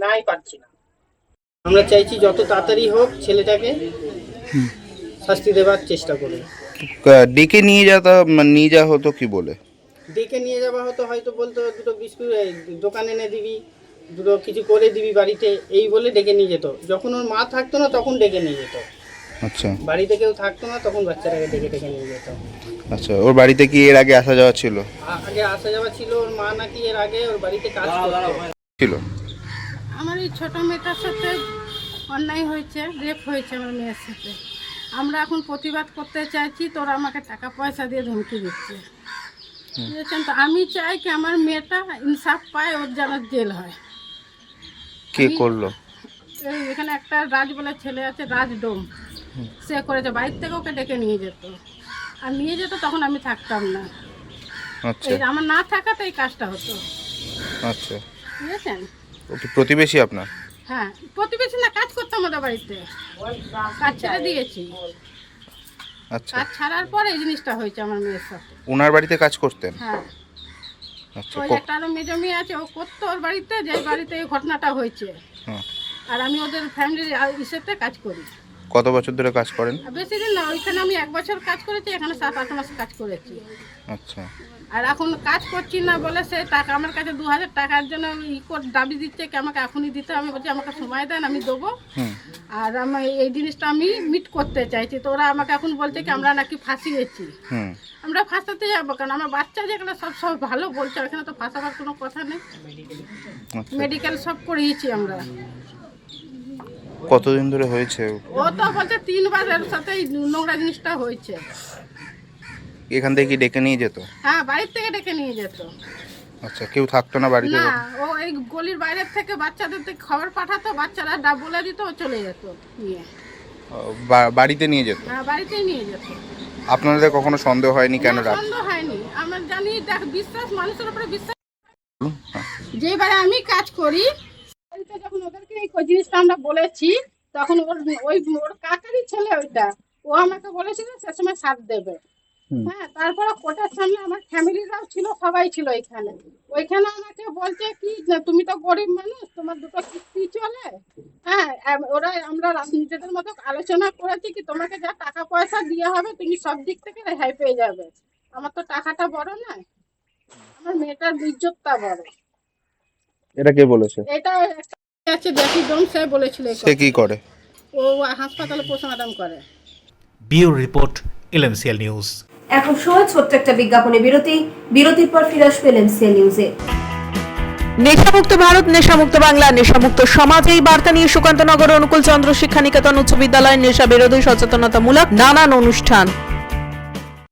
নাই পাচ্ছি না। আমরা চাইছি যত তাড়াতাড়ি হোক ছেলেটাকে শাস্তি দেওয়ার চেষ্টা করুন। ডেকে নিয়ে যাওয়া হতো কি বলে? ডেকে নিয়ে যাওয়া হতো, হয়তো বলতো দুটো বিস্কুট দোকানে এনে দিবি, দুটো কিছু করে দিবি বাড়িতে, এই বলে ডেকে নিয়ে যেত। যখন ওর মা থাকতো না তখন ডেকে নিয়ে যেত। আচ্ছা, বাড়িতে কেউ থাকতো না তখন বাচ্চাটাকে ডেকে নিয়ে যেত। আচ্ছা, ওর বাড়িতে কি এর আগে আসা যাওয়া ছিল? আগে আসা যাওয়া ছিল। ওর মা নাকি এর আগে ওর বাড়িতে কাজ করতো ছিল। আমার এই ছোট মেয়েটার সাথে অন্যায় হয়েছে, রেপ হয়েছে আমার মেয়ের সাথে। আমরা এখন প্রতিবাদ করতে চাইছি, তোরা আমাকে টাকা পয়সা দিয়ে ধমকি দিচ্ছে, বুঝেছেন তো। আমি চাই কি আমার মেয়েটা ইনসাফ পায়, ওর যেন জেল হয়। কে করলো? এখানে একটা রাজ বলে ছেলে আছে, রাজডোম, সে করেছে। বাড়ির থেকে ওকে ডেকে নিয়ে যেত, আর নিয়ে যেত তখন আমি থাকতাম না। আচ্ছা, এই আমার না থাকাতে এই কাজটা হতো। আচ্ছা, বুঝেছেন। ওকে প্রতিবেশী আপনার? হ্যাঁ, প্রতিবেশী না, কাজ করতাম ওদের বাড়িতে, কাজ ছেড়ে দিয়েছি। আচ্ছা, কাজ ছাড়ার পর এই জিনিসটা হয়েছে আমার মেয়ের সাথে। ওনার বাড়িতে কাজ করতেন? হ্যাঁ, আচ্ছা, ওই একটা আরো মেজো মেয়ে আছে, ও করতো ওর বাড়িতে, যে বাড়িতে এই ঘটনাটা হয়েছে। আর আমি ওদের ফ্যামিলির ইসেতে কাজ করি। কত বছর ধরে কাজ করেন? বেশি দিন না, ওইখানে আমি 1 বছর কাজ করেছি, এখানে 7-8 মাস কাজ করেছি। আচ্ছা, আর এখন কাজ করছি না বলে সে টাকা আমার কাছে 2000 টাকার জন্য দাবি দিচ্ছে কি আমাকে এখনই দিতে। আমি বলছি আমাকে সময় দেন, আমি দেবো। আর আমি এই জিনিসটা আমি মিট করতে চাইছি। তো ওরা আমাকে এখন বলছে কি আমরা নাকি ফাঁসিয়েছি। আমরা ফাঁসাতে যাবো কারণ আমার বাচ্চা যেখানে সব ভালো বলছে, ওখানে তো ফাঁসাবার কোনো কথা নেই। মেডিকেল সব করিয়েছি আমরা। কতদিন ধরে হয়েছে? ও তো বলছে 3 বার এর সাথে এই নোংরা জিনিসটা হয়েছে। এখান থেকে কি ডেকে নিয়ে যেত? হ্যাঁ, বাড়ির থেকে ডেকে নিয়ে যেত। আচ্ছা, কেউ থাকতো না বাড়িতে? না, ও এই গলির বাইরের থেকে বাচ্চাদের খবর পাঠাতো, বাচ্চারা বলে দিত, ও চলে যেত নিয়ে। বাড়িতে নিয়ে যেত? হ্যাঁ, বাড়িতেই নিয়ে যেত। আপনাদের কখনো সন্দেহ হয়নি কেন? সন্দেহ হয়নি, আমরা জানি দেখ বিশ্বাস, মানুষের উপরে বিশ্বাস। যেবারে আমি কাজ করি, যখন ওদেরকে এই জিনিসটা আমরা বলেছি, তখন ওর কাকারই ছেলে ওইটা, ও আমাকে বলেছিল সে সময় সাথ দেবে। হ্যাঁ, তারপরে কোর্টের সামনে আমার ফ্যামিলিরাও ছিল, সবাই ছিল এখানে। ওইখানে আমাকে বলছে কি তুমি তো গরিব মানুষ, তোমার 2টো কিস্তি চলে। হ্যাঁ, ওরা আমরা নিজেদের মতো আলোচনা করেছি কি তোমাকে যা টাকা পয়সা দিয়ে হবে তুমি সব দিক থেকে রেহাই পেয়ে যাবে। আমার তো টাকাটা বড় নয়, আমার মেয়েটার ইজ্জতটা বড়। এটা কে বলেছে? এটা আছে জ্যাকি ডোম, সে বলেছিল। সে কি করে? ও হাসপাতালে পোস্টমর্টম করে। Bureau report, LMCL news. এখন সময় ছোট্ট একটা বিজ্ঞাপনে বিরতির পর ফিরে আসবে এলএমসিএল নিউজে। নেশামুক্ত ভারত, নেশামুক্ত বাংলা, নেশামুক্ত সমাজ, এই বার্তা নিয়ে সুকান্তনগর অনুকূল চন্দ্র শিক্ষা নিকেতন উচ্চ বিদ্যালয়ের নেশা বিরোধী সচেতনতামূলক নানান অনুষ্ঠান।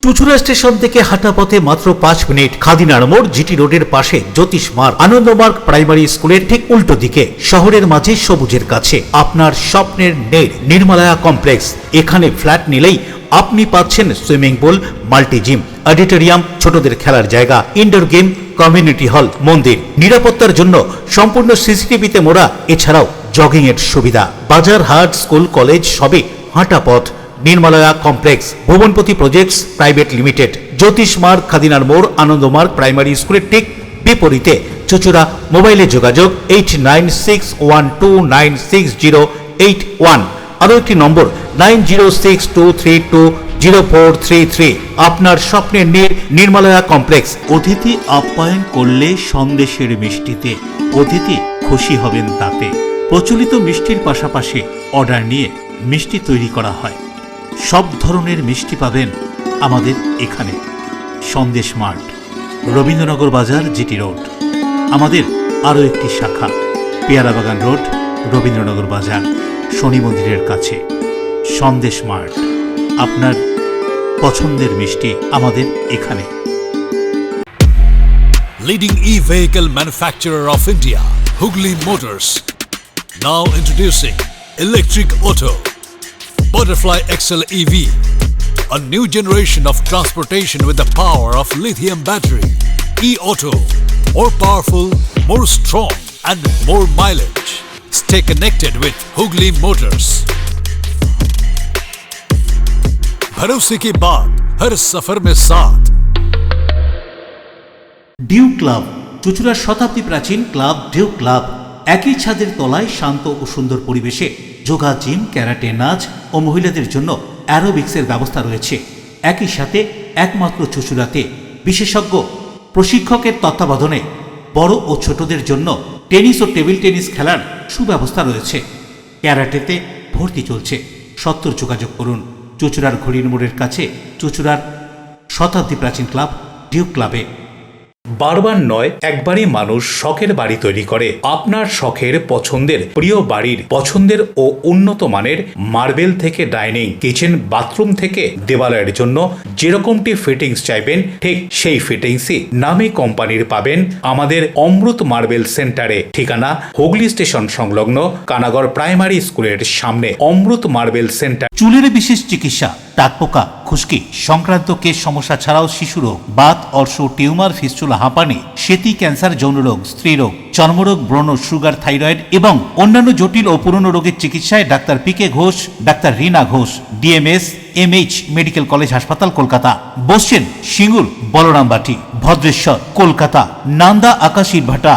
চুচুড়া স্টেশন থেকে হাঁটা পথে মাত্র 5 মিনিট। খাদিনার মোড়, জিটি রোডের পাশে জ্যোতিষ মার্গ, আনন্দমার্গ প্রাইমারি স্কুলের ঠিক উল্টো দিকে, শহরের মাঝে সবুজের কাছে। আপনার স্বপ্নের নেট নির্মলায়া কমপ্লেক্স। এখানে ফ্ল্যাট নিলেই আপনি পাচ্ছেন swimming pool, multi gym, auditorium, ছোটদের খেলার জায়গা, ইনডোর গেম, কমিউনিটি হল, মন্দির। নিরাপত্তার জন্য সম্পূর্ণ সিসিটিভিতে মোড়া। এছাড়াও জগিং এর সুবিধা। বাজার, হাট, স্কুল, কলেজ সবই হাঁটা পথ। নির্মলয়া কমপ্লেক্স, ভুবনপতি প্রজেক্টস প্রাইভেট লিমিটেড, জ্যোতিষ মার্গ, খাদিনার মোড়, আনন্দমার্গ প্রাইমারি স্কুলের ঠিক বিপরীতে। চুচুড়া। মোবাইলে যোগাযোগ 8961296081। আরও একটি নম্বর 9062320433। আপনার স্বপ্নের নির্মলয়া কমপ্লেক্স। অতিথি আপ্যায়ন করলে সন্দেশের মিষ্টিতে, অতিথি খুশি হবেন তাতে। প্রচলিত মিষ্টির পাশাপাশি অর্ডার নিয়ে মিষ্টি তৈরি করা হয়। সব ধরনের মিষ্টি পাবেন আমাদের এখানে। সন্দেশ মার্ট, রবীন্দ্রনগর বাজার, জিটি রোড। আমাদের আরও একটি শাখা পেয়ারাবাগান রোড, রবীন্দ্রনগর বাজার, শনি মন্দিরের কাছে। সন্দেশ মার্ট, আপনার পছন্দের মিষ্টি আমাদের এখানে। Leading e-vehicle manufacturer of India, Hugli Motors. Now introducing Electric Auto, Butterfly XL EV, a new generation of transportation with the power of lithium battery. E-Auto, more powerful, more strong and more mileage. Stay connected with Hugli Motors. भरोसे के बाद हर सफर में साथ। Due club, চুচুড়ার শতাব্দী প্রাচীন club due club. একই ছাদের তলায় শান্ত ও সুন্দর পরিবেশে যোগা, জিম, ক্যারাটে, নাচ ও মহিলাদের জন্য অ্যারোবিক্সের ব্যবস্থা রয়েছে। একই সাথে একমাত্র চুচুড়াতে বিশেষজ্ঞ প্রশিক্ষকের তত্ত্বাবধানে বড় ও ছোটদের জন্য টেনিস ও টেবিল টেনিস খেলার সুব্যবস্থা রয়েছে। ক্যারাটেতে ভর্তি চলছে। সত্তর যোগাযোগ করুন চুচুড়ার ঘড়ির মোড়ের কাছে চুচুড়ার শতাব্দী প্রাচীন ক্লাব ডিউ ক্লাবে। বারবার নয়, একবারই মানুষ শখের বাড়ি তৈরি করে। আপনার শখের পছন্দের প্রিয় বাড়ির পছন্দের ও উন্নত মানের মার্বেল থেকে ডাইনিং, কিচেন, বাথরুম থেকে দেওয়ালের জন্য যেরকমটি ফিটিংস চাইবেন ঠিক সেই ফিটিংসই নামী কোম্পানির পাবেন আমাদের অমৃত মার্বেল সেন্টারে। ঠিকানা হুগলি স্টেশন সংলগ্ন কানাগড় প্রাইমারি স্কুলের সামনে। অমৃত মার্বেল সেন্টার। চুলের বিশেষ চিকিৎসা, টাকপোকা, খুশকি সংক্রান্ত কেশ সমস্যা ছাড়াও শিশুরোগ, বাত, অর্শ, টিউমার, ফিস্টুলা, হাঁপানি, সেতি, ক্যান্সার, যৌনরোগ, স্ত্রীরোগ, চর্মরোগ, ব্রণ, সুগার, থাইরয়েড এবং অন্যান্য জটিল ও পুরনো রোগের চিকিৎসায় doctor PK Ghosh, doctor Rina Ghosh, DMS MH medical college হাসপাতাল, কলকাতা। বসছেন সিঙ্গুর, বলরামবাটি, ভদ্রেশ্বর, কলকাতা, নান্দা, আকাশ ইটভাটা,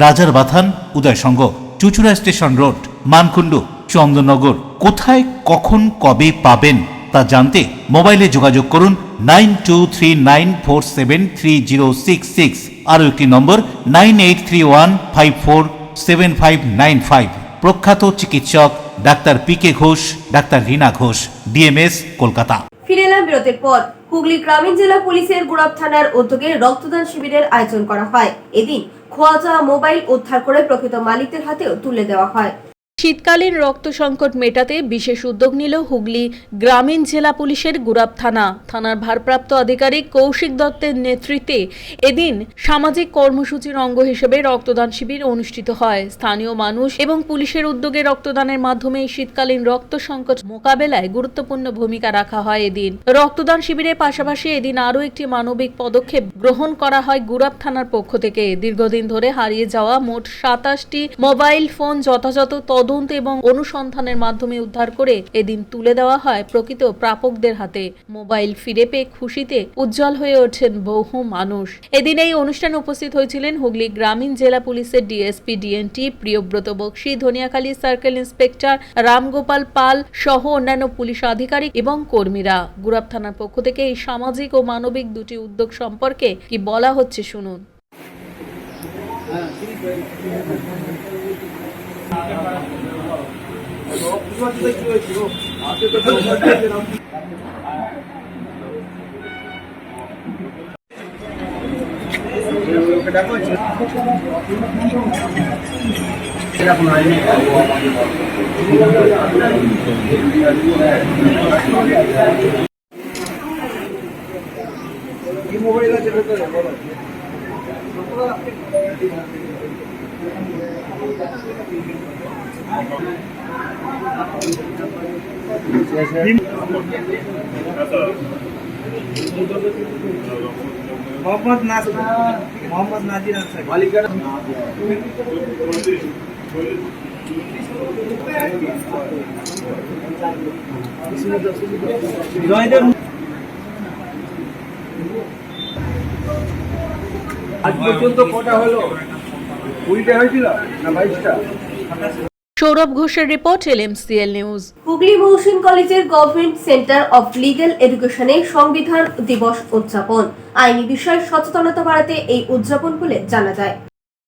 রাজার বাথান, উদয়সঙ্গ, চুচুড়া স্টেশন রোড, মানকুণ্ডু, চন্দননগর। কোথায়, কখন, কবে পাবেন তা জানতে মোবাইলে যোগাযোগ করুন 9239473066। আরও একটি নম্বর 9831547595। প্রখ্যাত চিকিৎসক doctor PK Ghosh, doctor Rina Ghosh, DMS, Kolkata. ফিরে এলাম বিরতির পর। হুগলি গ্রামীণ জেলা পুলিশের গুড়াব থানার উদ্যোগে রক্তদান শিবিরের আয়োজন করা হয়। এদিন খোয়া যাওয়া মোবাইল উদ্ধার করে প্রকৃত মালিকদের হাতেও তুলে দেওয়া হয়। শীতকালীন রক্ত সংকট মেটাতে বিশেষ উদ্যোগ নিল হুগলি গ্রামীণ জেলা পুলিশের গুড়াব থানার ভারপ্রাপ্ত আধিকারিক কৌশিক দত্তের নেতৃত্বে এদিন সামাজিক কর্মসূচির অঙ্গ হিসেবে রক্তদান শিবির অনুষ্ঠিত হয়। স্থানীয় মানুষ এবং পুলিশের উদ্যোগে রক্তদানের মাধ্যমে শীতকালীন রক্ত সংকট মোকাবেলায় গুরুত্বপূর্ণ ভূমিকা রাখা হয়। এদিন রক্তদান শিবিরের পাশাপাশি এদিন আরও একটি মানবিক পদক্ষেপ গ্রহণ করা হয় গুড়াব থানার পক্ষ থেকে। দীর্ঘদিন ধরে হারিয়ে যাওয়া মোট 27টি মোবাইল ফোন যথাযথ তদন্ত এবং অনুসন্ধানের মাধ্যমে উদ্ধার করে এদিন তুলে দেওয়া হয় প্রকৃত প্রাপকদের হাতে। মোবাইল ফিরে পেয়ে খুশিতে উজ্জ্বল হয়ে ওঠেন বহু মানুষ। এদিন এই অনুষ্ঠানে উপস্থিত হয়েছিলেন হুগলি গ্রামীণ জেলা পুলিশের DSP DNT Priyabrata Bakshi, Dhaniakhali circle inspector Ramgopal Pal সহ অন্যান্য পুলিশ আধিকারিক এবং কর্মীরা। গুড়াব থানার পক্ষ থেকে এই সামাজিক ও মানবিক দুটি উদ্যোগ সম্পর্কে কি বলা হচ্ছে শুনুন। মোহাম্মদ নাজির আজ পর্যন্ত কটা হলো? 20টা হয়েছিল না 22টা? সৌরভ ঘোষের report, LMCL news. Hooghly Mohsin কলেজের গভর্নমেন্ট সেন্টার অফ লিগ্যাল এডুকেশনে সংবিধান দিবস উদযাপন। আইনি বিষয়ে সচেতনতা বাড়াতে এই উদযাপন বলে জানা যায়।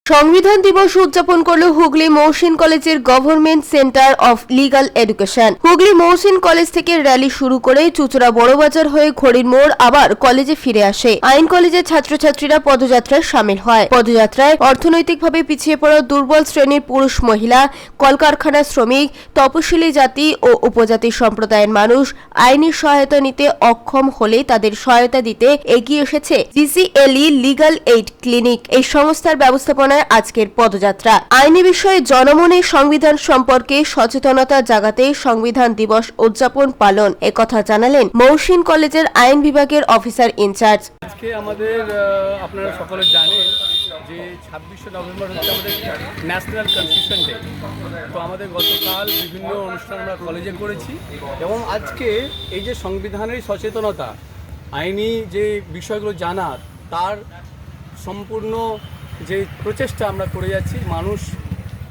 সংবিধান দিবস উদযাপন করল হুগলি মহসিন কলেজের government centre of legal education. Hooghly Mohsin college থেকে র্যালি শুরু করে চুচুড়া বড়বাজার হয়ে ঘড়ির মোড় আবার কলেজে ফিরে আসে। আইন কলেজের ছাত্রছাত্রীরা পদযাত্রায় সামিল হয়। পদযাত্রায় অর্থনৈতিকভাবে পিছিয়ে পড়া দুর্বল শ্রেণীর পুরুষ, মহিলা, কলকারখানা শ্রমিক, তপশিলি জাতি ও উপজাতি সম্প্রদায়ের মানুষ আইনি সহায়তা নিতে অক্ষম হলে তাদের সহায়তা দিতে এগিয়ে এসেছে GCLE লিগ্যাল এইড ক্লিনিক। এই সংস্থার ব্যবস্থাপনায় আজকের পদযাত্রা। আইনি বিষয়ে জনমনে সংবিধান সম্পর্কে সচেতনতা জাগাতে সংবিধান দিবস উদযাপন পালন, একথা জানালেন মহসিন কলেজের আইন বিভাগের অফিসার ইনচার্জ। আজকে আমাদের আপনারা সকলে জানেন যে 26শে নভেম্বর হচ্ছে আমাদের ন্যাশনাল কনস্টিটিউশন ডে। তো আমাদের গতকাল বিভিন্ন অনুষ্ঠান আমরা কলেজে করেছি এবং আজকে এই যে সংবিধানের সচেতনতা, আইনি যে বিষয়গুলো জানার, তার সম্পূর্ণ যে প্রচেষ্টা আমরা করে যাচ্ছি, মানুষ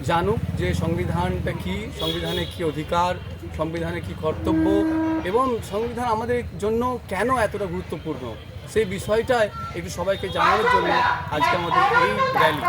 জানুক যে সংবিধানটা কী, সংবিধানে কী অধিকার, সংবিধানে কী কর্তব্য এবং সংবিধান আমাদের জন্য কেন এতটা গুরুত্বপূর্ণ, সেই বিষয়টা একটু সবাইকে জানানোর জন্য আজকে আমাদের এই র্যালি।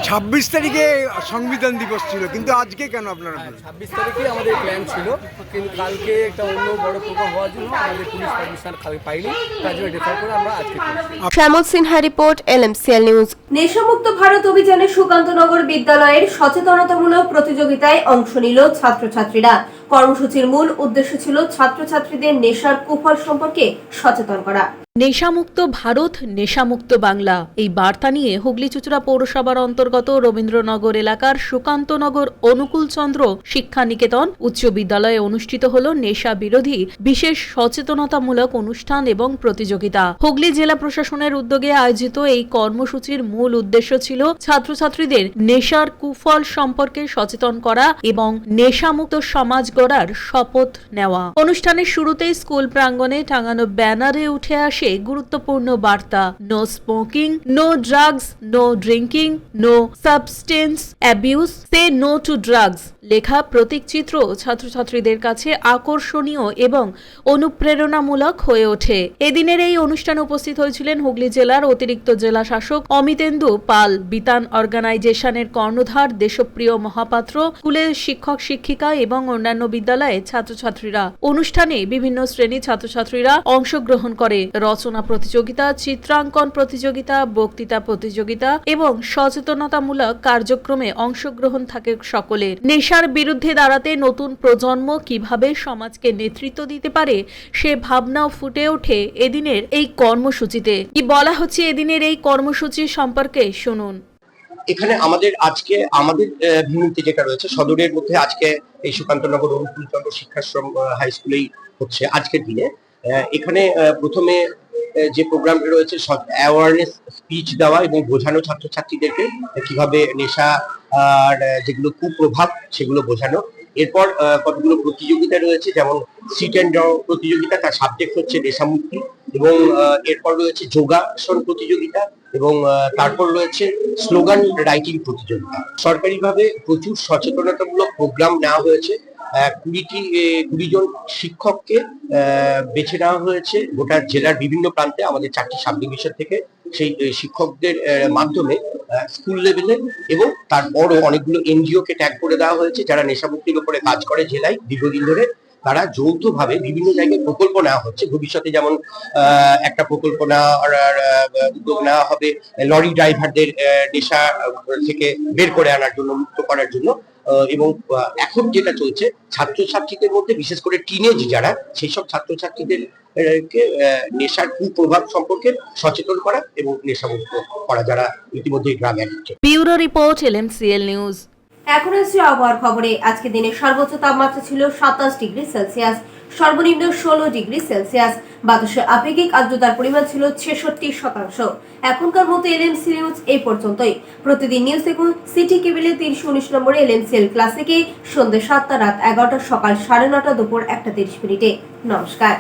26 তারিখে সংবিধান দিবস ছিল, কিন্তু আজকে কেন আপনারা? 26 তারিখে আমাদের প্ল্যান ছিল, কিন্তু কালকে একটা অন্য বড় প্রোগ্রাম হওয়ার জন্য আমাদের পুলিশ পারমিশন পাইনি, তার জন্য রেফার করে আমরা আজকে করেছি। Shyamal Sinha report, LMCL news. নেশামুক্ত ভারত অভিযানে সুকান্তনগর বিদ্যালয়ের সচেতনতামূলক প্রতিযোগিতায় অংশ নিল ছাত্রছাত্রীরা। কর্মসূচির মূল উদ্দেশ্য ছিল ছাত্রছাত্রীদের নেশার কুফল সম্পর্কে সচেতন করা। নেশামুক্ত ভারত, নেশামুক্ত বাংলা, এই বার্তা নিয়ে হুগলি চুচুড়া পৌরসভার অন্তর্গত রবীন্দ্রনগর এলাকার সুকান্তনগর অনুকূলচন্দ্র শিক্ষা নিকেতন উচ্চ বিদ্যালয়ে অনুষ্ঠিত হল নেশা বিরোধী বিশেষ সচেতনতামূলক অনুষ্ঠান এবং প্রতিযোগিতা। হুগলি জেলা প্রশাসনের উদ্যোগে আয়োজিত এই কর্মসূচির মূল উদ্দেশ্য ছিল ছাত্রছাত্রীদের নেশার কুফল সম্পর্কে সচেতন করা এবং নেশামুক্ত সমাজ গড়ার শপথ নেওয়া। অনুষ্ঠানের শুরুতেই স্কুল প্রাঙ্গণে টাঙানো ব্যানারে উঠে আসে গুরুত্বপূর্ণ বার্তা, no smoking, no drugs, no drinking, no substance abuse, say no to drugs লেখা প্রতীক চিত্র ছাত্রছাত্রীদের কাছে আকর্ষণীয় এবং অনুপ্রেরণামূলক হয়ে ওঠে। এদিনের এই অনুষ্ঠানে উপস্থিত হয়েছিলেন হুগলি জেলার অতিরিক্ত জেলা শাসক অমিতেন্দু পাল, বিতান অর্গানাইজেশনের কর্ণধার দেশপ্রিয় মহাপাত্র, স্কুলের শিক্ষক শিক্ষিকা এবং অন্যান্য বিদ্যালয়ে ছাত্রছাত্রীরা। অনুষ্ঠানে বিভিন্ন শ্রেণীর ছাত্রছাত্রীরা অংশগ্রহণ করে। রচনা প্রতিযোগিতা, চিত্রাঙ্কন প্রতিযোগিতা, বক্তৃতা প্রতিযোগিতা এবং সচেতনতামূলক কার্যক্রমে অংশগ্রহণ থাকে সকলের। নেশার বিরুদ্ধে দাঁড়াতে নতুন প্রজন্ম কিভাবে সমাজকে নেতৃত্ব দিতে পারে সে ভাবনাও ফুটে ওঠে এদিনের এই কর্মসূচিতে। কি বলা হচ্ছে এদিনের এই কর্মসূচি সম্পর্কে শুনুন। এখানে আমাদের আজকে আমাদের ভূমিতে যেটা রয়েছে সদরের মধ্যে আজকে এই সুকান্তনগর অনুকূলচন্দ্র শিক্ষাশ্রম হাই স্কুলেই হচ্ছে আজকের দিনে। এখানে প্রথমে যে প্রোগ্রামটা রয়েছে অ্যাওয়ারনেস স্পিচ দেওয়া এবং বোঝানো ছাত্রছাত্রীদেরকে কিভাবে নেশা আর যেগুলো কুপ্রভাব সেগুলো বোঝানো। এরপর কতগুলো প্রতিযোগিতা রয়েছে, যেমন সিট অ্যান্ড ড্র প্রতিযোগিতা, তার সাবজেক্ট হচ্ছে নেশামুক্তি, এবং এরপর রয়েছে যোগাসন প্রতিযোগিতা, এবং তারপর রয়েছে স্লোগান রাইটিং প্রতিযোগিতা। সরকারিভাবে প্রচুর সচেতনতামূলক প্রোগ্রাম নেওয়া হয়েছে। 20 জন শিক্ষককে বেছে নেওয়া হয়েছে গোটা জেলার বিভিন্ন প্রান্তে আমাদের 4টি সাব ডিভিশন থেকে। সেই শিক্ষকদের মাধ্যমে স্কুল লেভেলে এবং তারপরও অনেকগুলো NGO কে ট্যাগ করে দেওয়া হয়েছে যারা নেশামুক্তির উপরে কাজ করে জেলায় দীর্ঘদিন ধরে। তারা যৌথভাবে বিভিন্ন জায়গায় প্রকল্প নেওয়া হচ্ছে। ভবিষ্যতে যেমন একটা প্রকল্প নেওয়ার উদ্যোগ নেওয়া হবে লরি ড্রাইভারদের নেশা থেকে বের করে আনার জন্য, মুক্ত করার জন্য। এবং এখন যেটা চলছে ছাত্রছাত্রীদের মধ্যে, বিশেষ করে টিনেজ যারা, সেই সব ছাত্রছাত্রীদের নেশার কুপ্রভাব সম্পর্কে সচেতন করা এবং নেশামুক্ত করা যারা ইতিমধ্যে drug addicted. Bureau report, LMCL news. এখন আসছে আবহাওয়ার খবরে। আজকে দিনের সর্বোচ্চ তাপমাত্রা ছিল 27 ডিগ্রি সেলসিয়াস, সর্বনিম্ন 16 ডিগ্রি সেলসিয়াস। বাতাসের আপেক্ষিক আর্দ্রতার পরিমাণ ছিল 66%। এখনকার মতো এলএমসি নিউজ এই পর্যন্তই। প্রতিদিন নিউজ দেখুন সিটি কেবলে 319 নম্বরে এলএমসিএল ক্লাসিকে সন্ধ্যে 7টা, রাত 11টা, সকাল 9:30, দুপুর 1:30। নমস্কার।